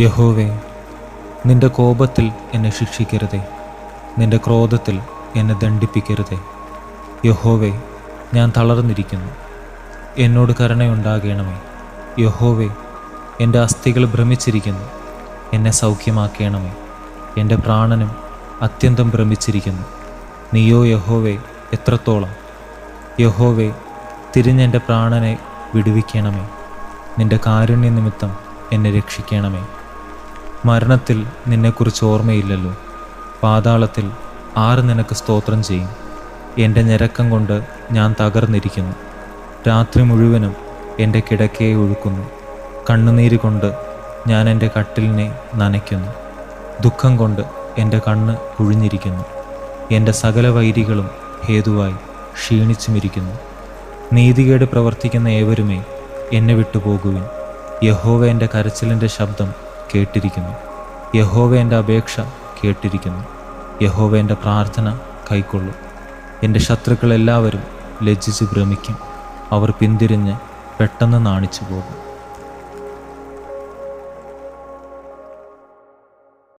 യഹോവേ, നിന്റെ കോപത്തിൽ എന്നെ ശിക്ഷിക്കരുതേ, നിന്റെ ക്രോധത്തിൽ എന്നെ ദണ്ഡിപ്പിക്കരുതേ. യഹോവേ, ഞാൻ തളർന്നിരിക്കുന്നു, എന്നോട് കരുണയുണ്ടാകണമേ. യഹോവേ, എൻ്റെ അസ്ഥികൾ ഭ്രമിച്ചിരിക്കുന്നു, എന്നെ സൗഖ്യമാക്കണമേ. എൻ്റെ പ്രാണനും അത്യന്തം ഭ്രമിച്ചിരിക്കുന്നു. നീയോ യഹോവേ എത്രത്തോളം? യഹോവേ, തിരിഞ്ഞെൻ്റെ പ്രാണനെ വിടുവിക്കണമേ. നിന്റെ കാരുണ്യ നിമിത്തം എന്നെ രക്ഷിക്കണമേ. മരണത്തിൽ നിന്നെക്കുറിച്ച് ഓർമ്മയില്ലല്ലോ, പാതാളത്തിൽ ആര് നിനക്ക് സ്തോത്രം ചെയ്യും? എൻ്റെ ഞരക്കം കൊണ്ട് ഞാൻ തകർന്നിരിക്കുന്നു, രാത്രി മുഴുവനും എൻ്റെ കിടക്കയെ ഒഴുക്കുന്നു. കണ്ണുനീര് കൊണ്ട് ഞാൻ എൻ്റെ കട്ടിലിനെ നനയ്ക്കുന്നു, ദുഃഖം കൊണ്ട് എൻ്റെ കണ്ണ് കുഴിഞ്ഞിരിക്കുന്നു. എൻ്റെ സകല വൈരികളും ഹേതുവായി ക്ഷീണിച്ചുമിരിക്കുന്നു. നീതികേട് പ്രവർത്തിക്കുന്ന ഏവരുമേ എന്നെ വിട്ടുപോകുവിൻ. യഹോവ എൻ്റെ കരച്ചിലിൻ്റെ ശബ്ദം കേട്ടിരിക്കുന്നു, യഹോവ എൻ്റെ അപേക്ഷ കേട്ടിരിക്കുന്നു. യഹോവ എൻ്റെ പ്രാർത്ഥന കൈക്കൊള്ളും. എൻ്റെ ശത്രുക്കൾ എല്ലാവരും ലജ്ജിച്ച് ഭ്രമിക്കും, അവർ പിന്തിരിഞ്ഞ് പെട്ടെന്ന് നാണിച്ചു പോകും.